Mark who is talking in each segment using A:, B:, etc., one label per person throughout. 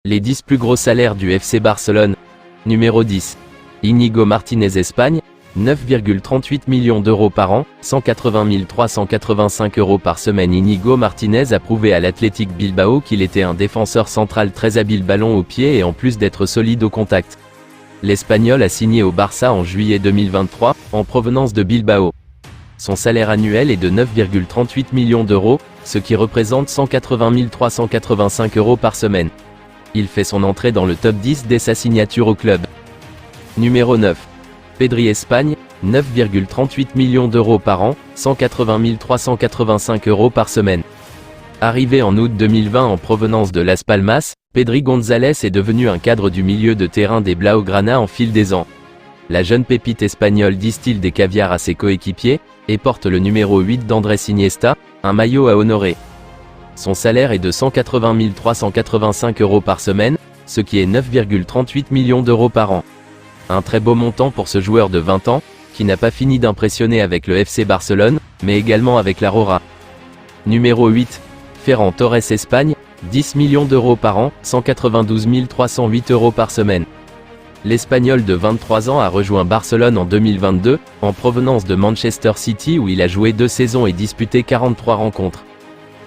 A: Les 10 plus gros salaires du FC Barcelone. Numéro 10. Íñigo Martínez Espagne, 9,38 millions d'euros par an, 180 385 euros par semaine. Íñigo Martínez a prouvé à l'Athletic Bilbao qu'il était un défenseur central très habile ballon au pied et en plus d'être solide au contact. L'Espagnol a signé au Barça en juillet 2023, en provenance de Bilbao. Son salaire annuel est de 9,38 millions d'euros, ce qui représente 180 385 euros par semaine. Il fait son entrée dans le top 10 dès sa signature au club. Numéro 9. Pedri Espagne, 9,38 millions d'euros par an, 180 385 euros par semaine. Arrivé en août 2020 en provenance de Las Palmas, Pedri González est devenu un cadre du milieu de terrain des Blaugrana en fil des ans. La jeune pépite espagnole distille des caviars à ses coéquipiers, et porte le numéro 8 d'Andrés Iniesta, un maillot à honorer. Son salaire est de 180 385 euros par semaine, ce qui est 9,38 millions d'euros par an. Un très beau montant pour ce joueur de 20 ans, qui n'a pas fini d'impressionner avec le FC Barcelone, mais également avec la Rora. Numéro 8. Ferran Torres Espagne, 10 millions d'euros par an, 192 308 euros par semaine. L'Espagnol de 23 ans a rejoint Barcelone en 2022, en provenance de Manchester City où il a joué 2 saisons et disputé 43 rencontres.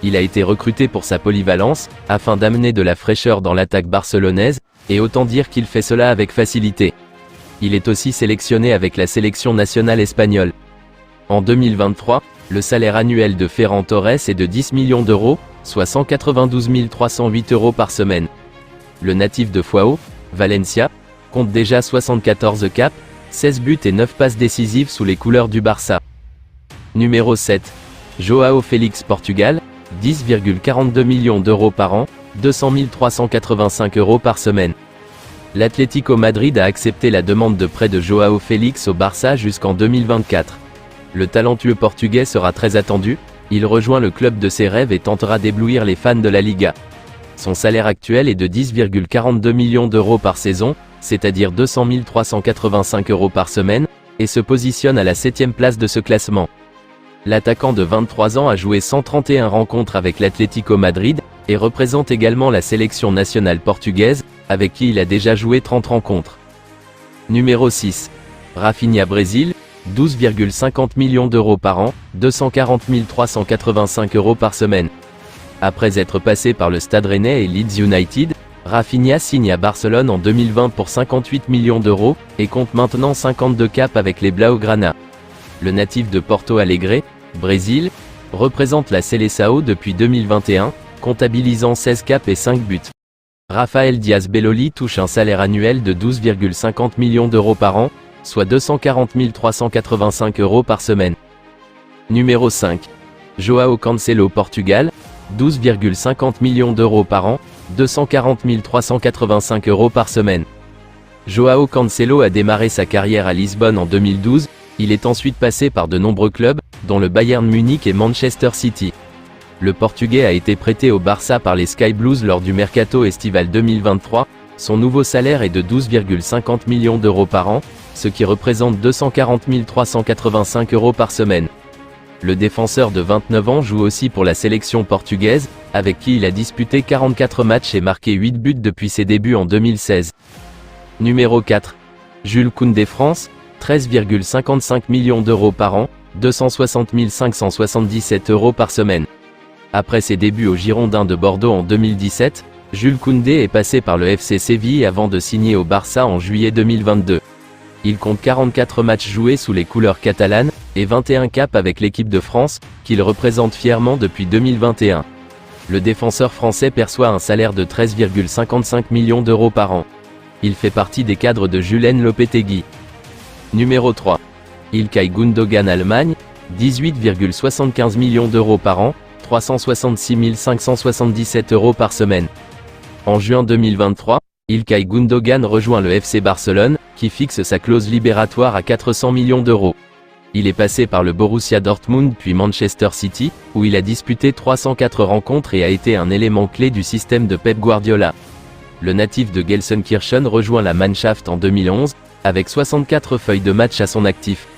A: Il a été recruté pour sa polyvalence, afin d'amener de la fraîcheur dans l'attaque barcelonaise, et autant dire qu'il fait cela avec facilité. Il est aussi sélectionné avec la sélection nationale espagnole. En 2023, le salaire annuel de Ferran Torres est de 10 millions d'euros, soit 192 308 euros par semaine. Le natif de Foao, Valencia, compte déjà 74 caps, 16 buts et 9 passes décisives sous les couleurs du Barça. Numéro 7. Joao Félix Portugal, 10,42 millions d'euros par an, 200 385 euros par semaine. L'Atlético Madrid a accepté la demande de prêt de Joao Félix au Barça jusqu'en 2024. Le talentueux portugais sera très attendu, il rejoint le club de ses rêves et tentera d'éblouir les fans de la Liga. Son salaire actuel est de 10,42 millions d'euros par saison, c'est-à-dire 200 385 euros par semaine, et se positionne à la 7e place de ce classement. L'attaquant de 23 ans a joué 131 rencontres avec l'Atlético Madrid, et représente également la sélection nationale portugaise, avec qui il a déjà joué 30 rencontres. Numéro 6. Rafinha Brésil, 12,50 millions d'euros par an, 240 385 euros par semaine. Après être passé par le Stade Rennais et Leeds United, Rafinha signe à Barcelone en 2020 pour 58 millions d'euros, et compte maintenant 52 caps avec les Blaugrana. Le natif de Porto Alegre, Brésil, représente la Seleção depuis 2021, comptabilisant 16 caps et 5 buts. Rafael Diaz Belloli touche un salaire annuel de 12,50 millions d'euros par an, soit 240 385 euros par semaine. Numéro 5. Joao Cancelo Portugal, 12,50 millions d'euros par an, 240 385 euros par semaine. Joao Cancelo a démarré sa carrière à Lisbonne en 2012, il est ensuite passé par de nombreux clubs, dont le Bayern Munich et Manchester City. Le Portugais a été prêté au Barça par les Sky Blues lors du mercato estival 2023, son nouveau salaire est de 12,50 millions d'euros par an, ce qui représente 240 385 euros par semaine. Le défenseur de 29 ans joue aussi pour la sélection portugaise, avec qui il a disputé 44 matchs et marqué 8 buts depuis ses débuts en 2016. Numéro 4. Jules Koundé France, 13,55 millions d'euros par an, 260 577 euros par semaine. Après ses débuts aux Girondins de Bordeaux en 2017, Jules Koundé est passé par le FC Séville avant de signer au Barça en juillet 2022. Il compte 44 matchs joués sous les couleurs catalanes, et 21 caps avec l'équipe de France, qu'il représente fièrement depuis 2021. Le défenseur français perçoit un salaire de 13,55 millions d'euros par an. Il fait partie des cadres de Julen Lopetegui. Numéro 3. İlkay Gündoğan Allemagne, 18,75 millions d'euros par an, 366 577 euros par semaine. En juin 2023, İlkay Gündoğan rejoint le FC Barcelone, qui fixe sa clause libératoire à 400 millions d'euros. Il est passé par le Borussia Dortmund puis Manchester City, où il a disputé 304 rencontres et a été un élément clé du système de Pep Guardiola. Le natif de Gelsenkirchen rejoint la Mannschaft en 2011, avec 64 feuilles de match à son actif.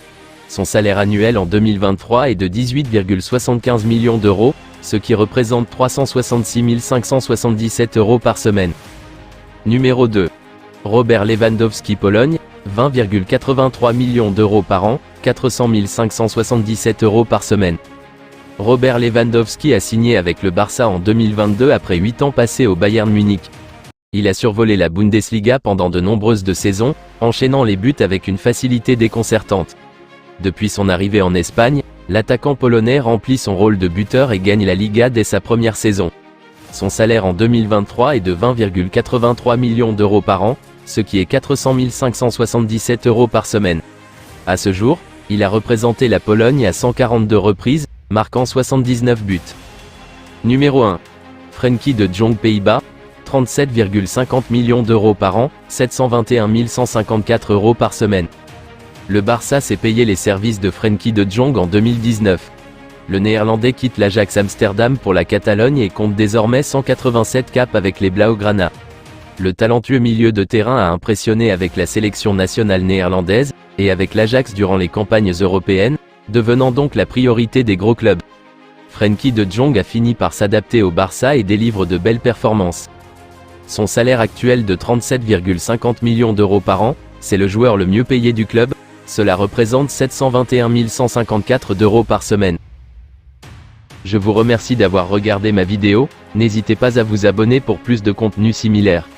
A: Son salaire annuel en 2023 est de 18,75 millions d'euros, ce qui représente 366 577 euros par semaine. Numéro 2. Robert Lewandowski Pologne, 20,83 millions d'euros par an, 400 577 euros par semaine. Robert Lewandowski a signé avec le Barça en 2022 après 8 ans passés au Bayern Munich. Il a survolé la Bundesliga pendant de nombreuses saisons, enchaînant les buts avec une facilité déconcertante. Depuis son arrivée en Espagne, l'attaquant polonais remplit son rôle de buteur et gagne la Liga dès sa première saison. Son salaire en 2023 est de 20,83 millions d'euros par an, ce qui est 400 577 euros par semaine. À ce jour, il a représenté la Pologne à 142 reprises, marquant 79 buts. Numéro 1. Frenkie de Jong Pays-Bas, 37,50 millions d'euros par an, 721 154 euros par semaine. Le Barça s'est payé les services de Frenkie de Jong en 2019. Le Néerlandais quitte l'Ajax Amsterdam pour la Catalogne et compte désormais 187 caps avec les Blaugrana. Le talentueux milieu de terrain a impressionné avec la sélection nationale néerlandaise, et avec l'Ajax durant les campagnes européennes, devenant donc la priorité des gros clubs. Frenkie de Jong a fini par s'adapter au Barça et délivre de belles performances. Son salaire actuel de 37,50 millions d'euros par an, c'est le joueur le mieux payé du club, cela représente 721 154 € par semaine. Je vous remercie d'avoir regardé ma vidéo, n'hésitez pas à vous abonner pour plus de contenus similaires.